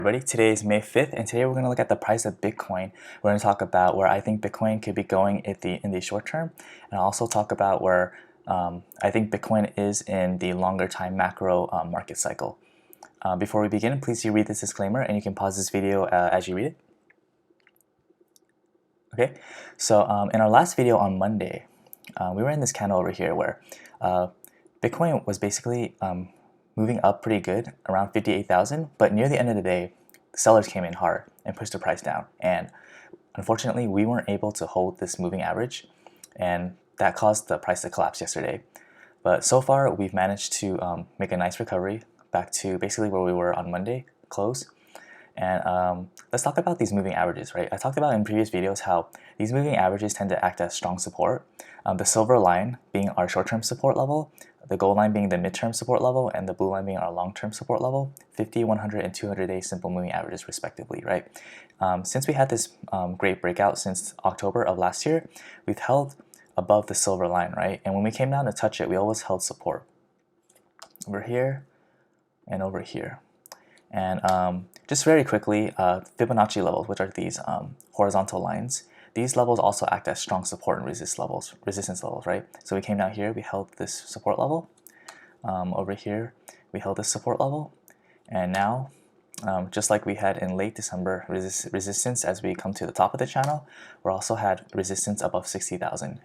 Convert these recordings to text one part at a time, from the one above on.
Everybody, today is May 5th, and today we're going to look at the price of Bitcoin. We're going to talk about where I think Bitcoin could be going in the short term, and I'll also talk about where I think Bitcoin is in the longer time macro market cycle. Before we begin, please read this disclaimer, and you can pause this video as you read it. Okay, so in our last video on Monday, we were in this candle over here where Bitcoin was basically moving up pretty good, around 58,000, but near the end of the day, sellers came in hard and pushed the price down. And unfortunately, we weren't able to hold this moving average, and that caused the price to collapse yesterday. But so far, we've managed to make a nice recovery back to basically where we were on Monday close. And let's talk about these moving averages, right? I talked about in previous videos how these moving averages tend to act as strong support. The silver line being our short-term support level, the gold line being the midterm support level, and the blue line being our long-term support level, 50, 100, and 200-day simple moving averages respectively, right? Since we had this great breakout since October of last year, we've held above the silver line, right? And when we came down to touch it, we always held support over here and over here. And just very quickly, Fibonacci levels, which are these horizontal lines, these levels also act as strong support and resistance levels, right? So we came down here, we held this support level. Over here, we held this support level. And now, just like we had in late December resistance as we come to the top of the channel, we also had resistance above 60,000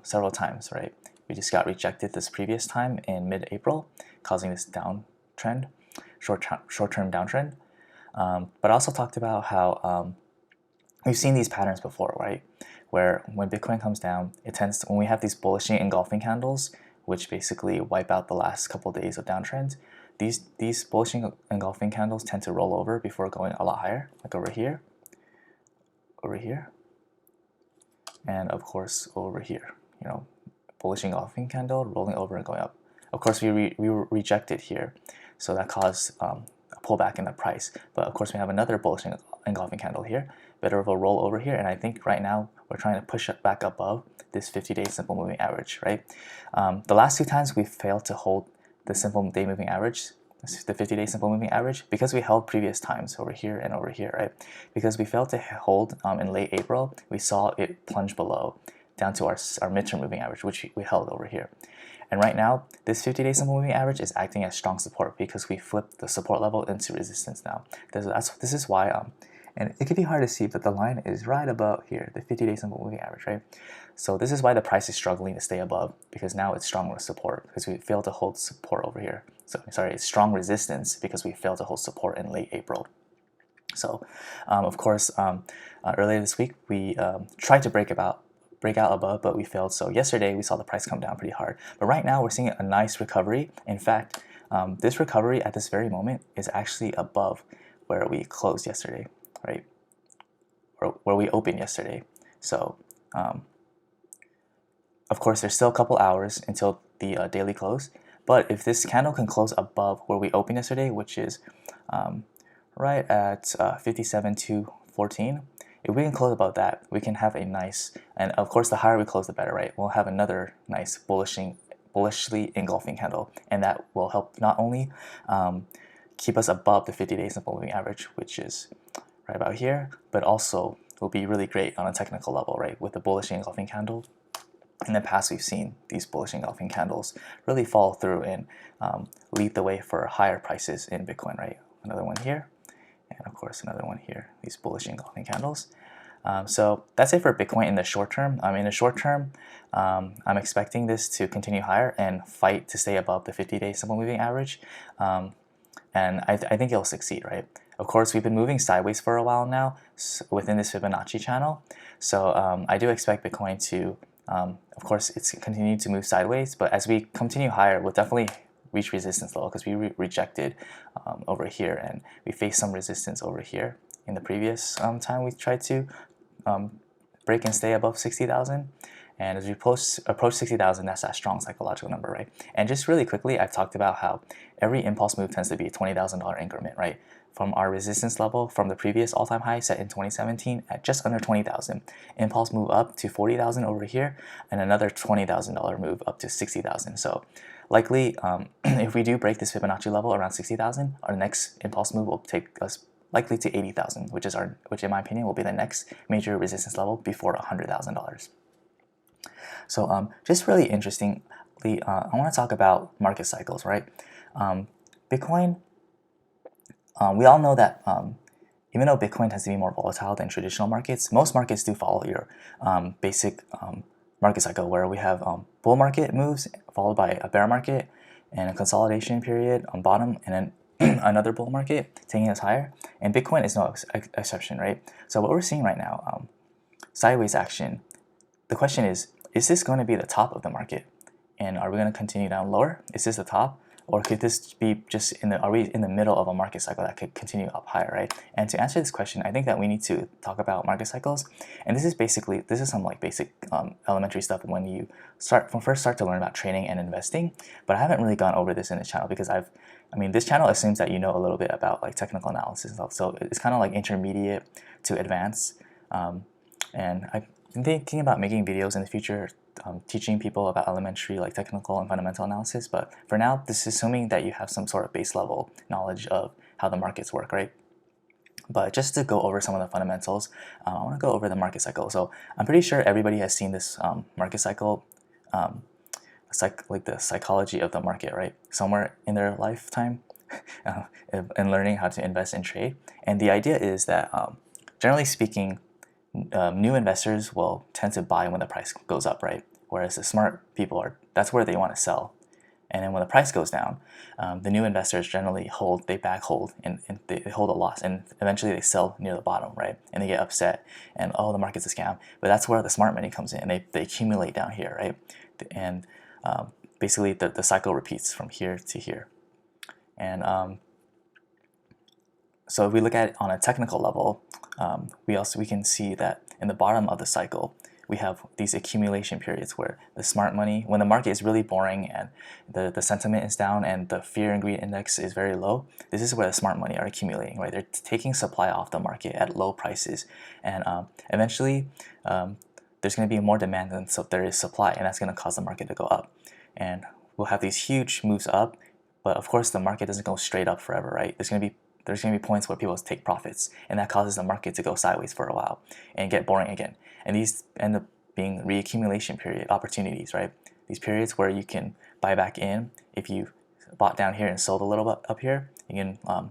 several times, right? We just got rejected this previous time in mid-April, causing this downtrend, short-term downtrend. But I also talked about how we've seen these patterns before, right? Where when Bitcoin comes down, it tends to, when we have these bullish engulfing candles, which basically wipe out the last couple of days of downtrends, these bullish engulfing candles tend to roll over before going a lot higher, like over here, and of course over here. You know, bullish engulfing candle rolling over and going up. Of course, we were rejected here, so that caused a pullback in the price. But of course, we have another bullish engulfing candle here, bit of a roll over here, and I think right now we're trying to push it back above this 50-day simple moving average, right? The last two times we failed to hold the simple day moving average, the 50-day simple moving average, because we held previous times over here and over here, right? Because we failed to hold in late April, we saw it plunge below down to our midterm moving average, which we held over here. And right now, this 50-day simple moving average is acting as strong support because we flipped the support level into resistance now. This is why, and it can be hard to see, but the line is right above here, the 50-day simple moving average, right? So this is why the price is struggling to stay above, because now it's strong support because we failed to hold support over here. So sorry, it's strong resistance because we failed to hold support in late April. So of course, earlier this week we tried to break out above, but we failed. So yesterday we saw the price come down pretty hard. But right now we're seeing a nice recovery. In fact, this recovery at this very moment is actually above where we closed yesterday, right? Or where we opened yesterday. So of course, there's still a couple hours until the daily close. But if this candle can close above where we opened yesterday, which is right at 57,214, if we can close above that, we can have a nice, and of course the higher we close the better, right? We'll have another nice bullishly engulfing candle, and that will help not only keep us above the 50-day simple moving average, which is right about here, but also will be really great on a technical level, right? With the bullish engulfing candle. In the past, we've seen these bullish engulfing candles really follow through and lead the way for higher prices in Bitcoin, right? Another one here, and of course another one here, these bullish engulfing candles. So that's it for Bitcoin in the short term. In the short term, I'm expecting this to continue higher and fight to stay above the 50-day simple moving average. And I think it'll succeed, right? Of course, we've been moving sideways for a while now within this Fibonacci channel. So I do expect Bitcoin to, of course, it's continued to move sideways, but as we continue higher, we'll definitely reach resistance level because we rejected over here, and we faced some resistance over here in the previous time we tried to break and stay above 60,000. And as we approach 60,000, that's that strong psychological number, right? And just really quickly, I've talked about how every impulse move tends to be a $20,000 increment, right? From our resistance level from the previous all-time high set in 2017 at just under 20,000. Impulse move up to 40,000 over here, and another $20,000 move up to 60,000. So likely, if we do break this Fibonacci level around 60,000, our next impulse move will take us likely to 80,000, which in my opinion will be the next major resistance level before $100,000. So just really interestingly, I want to talk about market cycles, right? Bitcoin, we all know that even though Bitcoin tends to be more volatile than traditional markets, most markets do follow your basic market cycle, where we have bull market moves followed by a bear market and a consolidation period on bottom, and then another bull market taking us higher. And Bitcoin is no exception, right? So what we're seeing right now, sideways action. The question is this going to be the top of the market? And are we going to continue down lower? Is this the top? Or could this be just are we in the middle of a market cycle that could continue up higher, right? And to answer this question, I think that we need to talk about market cycles. And this is some like basic elementary stuff when you first start to learn about trading and investing. But I haven't really gone over this in this channel because this channel assumes that you know a little bit about like technical analysis and stuff. So it's kind of like intermediate to advanced. And I've been thinking about making videos in the future teaching people about elementary like technical and fundamental analysis, but for now this is assuming that you have some sort of base level knowledge of how the markets work, right? But just to go over some of the fundamentals, I want to go over the market cycle. So I'm pretty sure everybody has seen this market cycle, like the psychology of the market, right? Somewhere in their lifetime and learning how to invest and trade. And the idea is that generally speaking, new investors will tend to buy when the price goes up, right? Whereas the smart people that's where they want to sell. And then when the price goes down, the new investors generally back hold, and they hold a loss, and eventually they sell near the bottom, right? And they get upset, and oh, the market's a scam. But that's where the smart money comes in, and they accumulate down here, right? And basically the cycle repeats from here to here. And so if we look at it on a technical level, we can see that in the bottom of the cycle, we have these accumulation periods where the smart money, when the market is really boring and the sentiment is down and the fear and greed index is very low, this is where the smart money are accumulating, right? They're taking supply off the market at low prices, and eventually there's going to be more demand than there is supply, and that's going to cause the market to go up, and we'll have these huge moves up. But of course, the market doesn't go straight up forever, right? There's going to be points where people take profits, and that causes the market to go sideways for a while and get boring again. And these end up being reaccumulation period opportunities, right? These periods where you can buy back in. If you bought down here and sold a little bit up here, you can,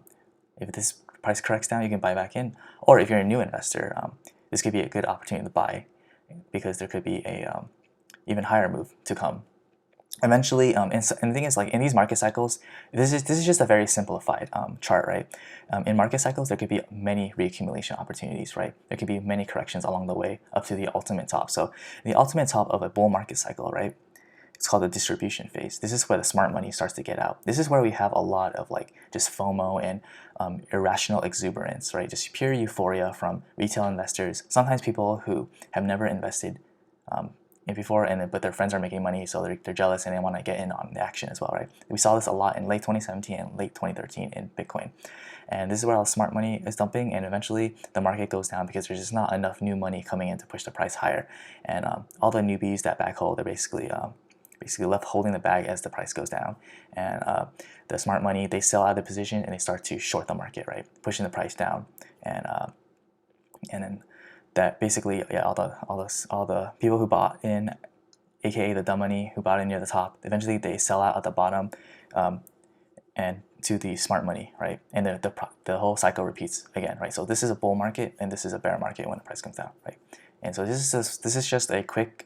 if this price corrects down, you can buy back in. Or if you're a new investor, this could be a good opportunity to buy, because there could be a even higher move to come. Eventually, and the thing is, like in these market cycles, this is just a very simplified chart, right? In market cycles, there could be many reaccumulation opportunities, right? There could be many corrections along the way up to the ultimate top. So the ultimate top of a bull market cycle, right? It's called the distribution phase. This is where the smart money starts to get out. This is where we have a lot of like just FOMO and irrational exuberance, right? Just pure euphoria from retail investors. Sometimes people who have never invested before, but their friends are making money, so they're jealous and they want to get in on the action as well, right? We saw this a lot in late 2017 and late 2013 in Bitcoin. And this is where all the smart money is dumping, and eventually the market goes down because there's just not enough new money coming in to push the price higher. And all the newbies that back hold, they're basically left holding the bag as the price goes down. And the smart money, they sell out of the position and they start to short the market, right? Pushing the price down. And then that basically, yeah, all the people who bought in, aka the dumb money who bought in near the top, eventually they sell out at the bottom, and to the smart money, right? And the whole cycle repeats again, right? So this is a bull market and this is a bear market when the price comes down, right? And so this is just a quick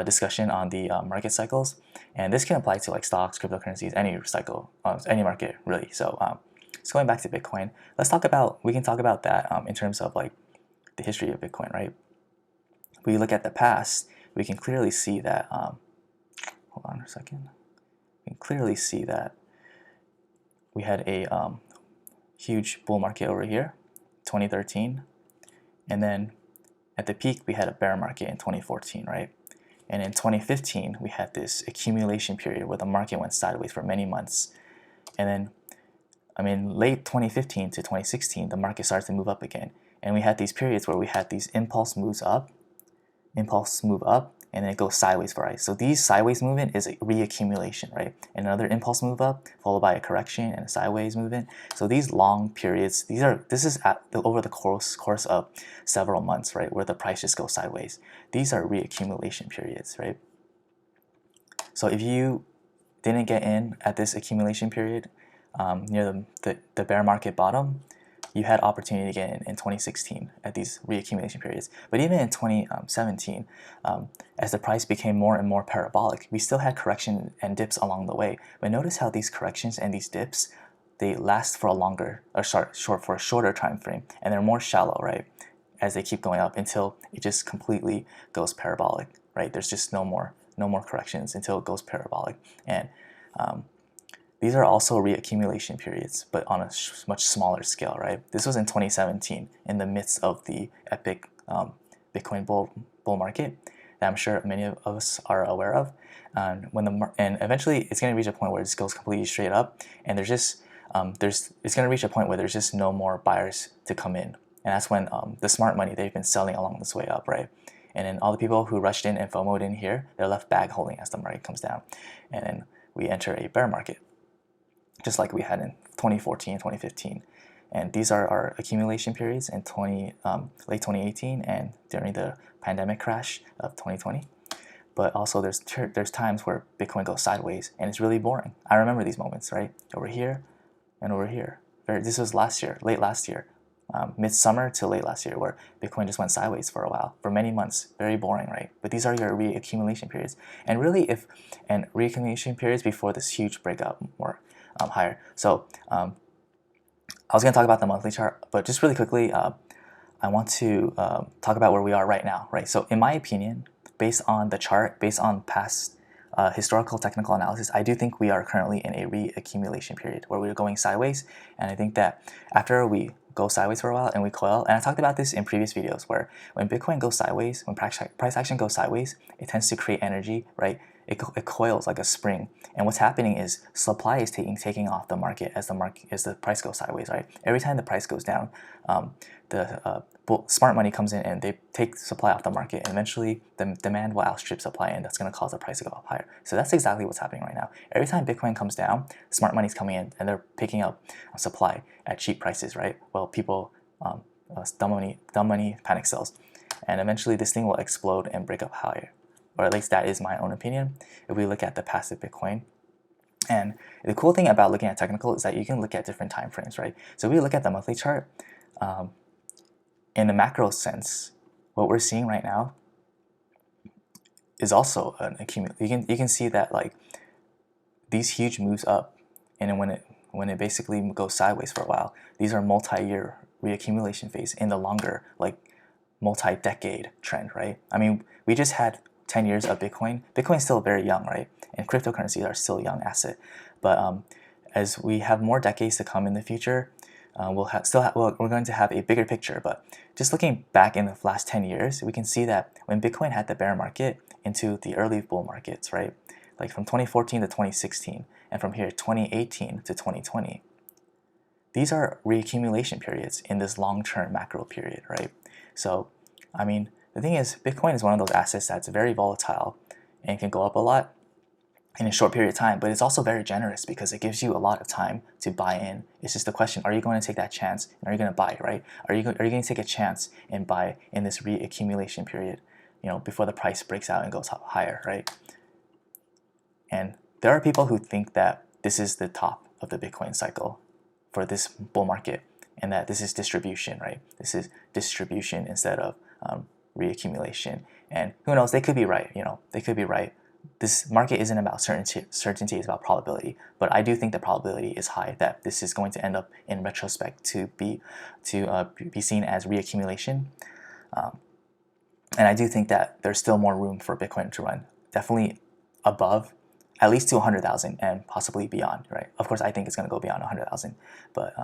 discussion on the market cycles, and this can apply to like stocks, cryptocurrencies, any cycle, any market really. So going back to Bitcoin, we can talk about that in terms of like the history of Bitcoin, right? If we look at the past, we can clearly see that, hold on a second, we can clearly see that we had a huge bull market over here, 2013, and then at the peak we had a bear market in 2014, right? And in 2015 we had this accumulation period where the market went sideways for many months, and then late 2015 to 2016 the market started to move up again. And we had these periods where we had these impulse move up, and then it goes sideways for ice. So these sideways movement is a reaccumulation, right? And another impulse move up followed by a correction and a sideways movement. So these long periods, this is over the course of several months, right, where the price just goes sideways. These are reaccumulation periods, right? So if you didn't get in at this accumulation period near the bear market bottom, you had opportunity to get in 2016 at these reaccumulation periods. But even in 2017, as the price became more and more parabolic, we still had correction and dips along the way. But notice how these corrections and these dips, they last for a longer, or for a shorter time frame, and they're more shallow, right? As they keep going up until it just completely goes parabolic, right? There's just no more corrections until it goes parabolic. And these are also reaccumulation periods, but on a much smaller scale, right? This was in 2017, in the midst of the epic Bitcoin bull market that I'm sure many of us are aware of. And eventually, it's going to reach a point where it just goes completely straight up, and it's going to reach a point where there's just no more buyers to come in, and that's when the smart money, they've been selling along this way up, right? And then all the people who rushed in and FOMO'd in here, they're left bag holding as the market comes down, and then we enter a bear market, just like we had in 2014, 2015. And these are our accumulation periods in late 2018 and during the pandemic crash of 2020. But also there's times where Bitcoin goes sideways and it's really boring. I remember these moments, right? Over here and over here. This was late last year, midsummer to late last year, where Bitcoin just went sideways for a while, for many months. Very boring, right? But these are your reaccumulation periods. And really, reaccumulation periods before this huge breakout more higher. So I was going to talk about the monthly chart, but just really quickly, I want to talk about where we are right now, right? So in my opinion, based on the chart, based on past historical technical analysis, I do think we are currently in a reaccumulation period where we're going sideways. And I think that after we go sideways for a while and we coil, and I talked about this in previous videos, where when Bitcoin goes sideways, when price action goes sideways, it tends to create energy, right? It coils like a spring, and what's happening is supply is taking off the market as the price goes sideways, right? Every time the price goes down, the smart money comes in and they take supply off the market, and eventually the demand will outstrip supply, and that's going to cause the price to go up higher. So that's exactly what's happening right now. Every time Bitcoin comes down, smart money's coming in and they're picking up supply at cheap prices, right? Well, people, dumb money panic sells, and eventually this thing will explode and break up higher. Or at least that is my own opinion, if we look at the passive Bitcoin. And the cool thing about looking at technical is that you can look at different time frames, right? So if we look at the monthly chart, in a macro sense, what we're seeing right now is also an accumulation. You can see that, like, these huge moves up, and then when it basically goes sideways for a while, these are multi-year reaccumulation phase in the longer, like, multi-decade trend, right? I mean, we just had 10 years of Bitcoin. Bitcoin's still very young, right? And cryptocurrencies are still a young asset. But as we have more decades to come in the future, we're going to have a bigger picture. But just looking back in the last 10 years, we can see that when Bitcoin had the bear market into the early bull markets, right? Like from 2014 to 2016, and from here 2018 to 2020. These are reaccumulation periods in this long-term macro period, right? So, I mean, the thing is, Bitcoin is one of those assets that's very volatile and can go up a lot in a short period of time, but it's also very generous because it gives you a lot of time to buy in. It's just the question, are you going to take that chance and are you going to buy, right? Are you going to take a chance and buy in this reaccumulation period, before the price breaks out and goes up higher, right? And there are people who think that this is the top of the Bitcoin cycle for this bull market, and that this is distribution, right? This is distribution instead of reaccumulation. And who knows, they could be right, they could be right. This market isn't about certainty, it's about probability. But I do think the probability is high that this is going to end up in retrospect to be seen as reaccumulation. And I do think that there's still more room for Bitcoin to run, definitely above, at least to 100,000 and possibly beyond, right? Of course, I think it's going to go beyond 100,000, but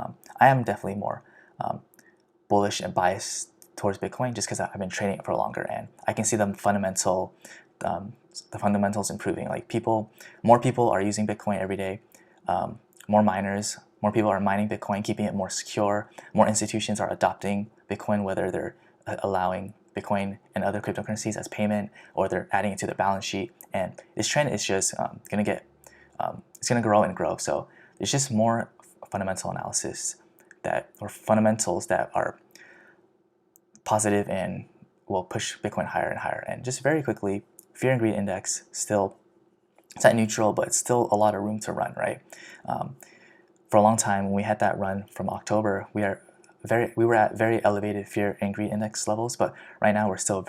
I am definitely more bullish and biased towards Bitcoin just because I've been trading it for longer, and I can see the fundamentals improving. Like more people are using Bitcoin every day, more miners, more people are mining Bitcoin, keeping it more secure. More institutions are adopting Bitcoin, whether they're allowing Bitcoin and other cryptocurrencies as payment, or they're adding it to their balance sheet. And this trend is just it's gonna grow and grow. So there's just more fundamental analysis or fundamentals that are positive and will push Bitcoin higher and higher. And just very quickly, fear and greed index still, it's at neutral, but it's still a lot of room to run, right? For a long time, when we had that run from October, we were at very elevated fear and greed index levels, but right now we're still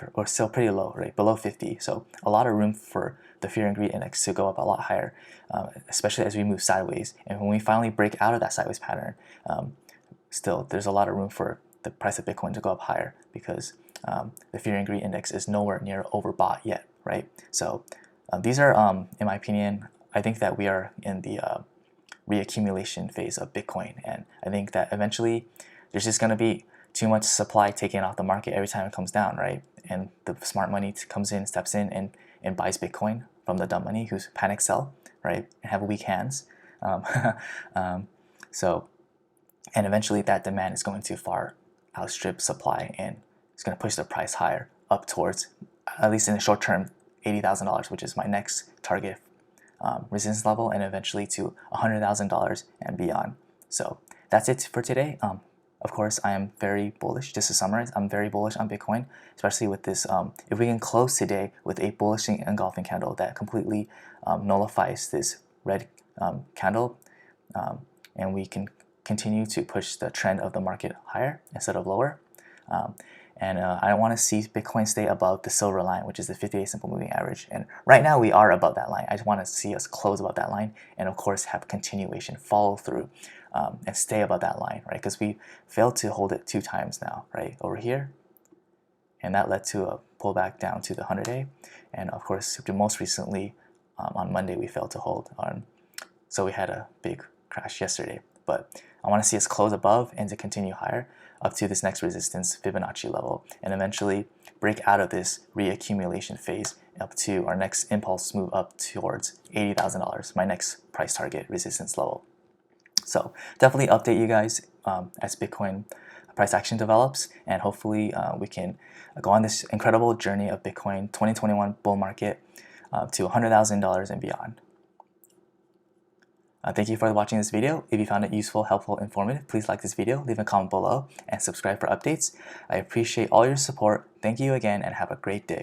pretty low, right? Below 50. So a lot of room for the fear and greed index to go up a lot higher, especially as we move sideways. And when we finally break out of that sideways pattern, still there's a lot of room for the price of Bitcoin to go up higher, because the fear and greed index is nowhere near overbought yet, right? So these are, in my opinion, I think that we are in the reaccumulation phase of Bitcoin, and I think that eventually there's just going to be too much supply taken off the market every time it comes down, right? And the smart money comes in, steps in, and buys Bitcoin from the dumb money who's panic sell, right, and have weak hands. And eventually that demand is going to far outstrip supply, and it's going to push the price higher up towards, at least in the short term, $80,000, which is my next target resistance level, and eventually to $100,000 and beyond. So that's it for today. Of course, I am very bullish. Just to summarize, I'm very bullish on Bitcoin, especially with this. If we can close today with a bullish engulfing candle that completely nullifies this red candle, and we can continue to push the trend of the market higher instead of lower. I want to see Bitcoin stay above the silver line, which is the 50-day simple moving average. And right now we are above that line. I just want to see us close above that line, and of course have continuation, follow through, and stay above that line, right? Because we failed to hold it 2 times now, right? Over here, and that led to a pullback down to the 100-day. And of course, most recently on Monday we failed to hold on, so we had a big crash yesterday. But I want to see us close above and to continue higher up to this next resistance Fibonacci level, and eventually break out of this reaccumulation phase up to our next impulse move up towards $80,000, my next price target resistance level. So definitely update you guys as Bitcoin price action develops, and hopefully we can go on this incredible journey of Bitcoin 2021 bull market to $100,000 and beyond. Thank you for watching this video. If you found it useful, helpful, informative, please like this video, leave a comment below, and subscribe for updates. I appreciate all your support. Thank you again, and have a great day.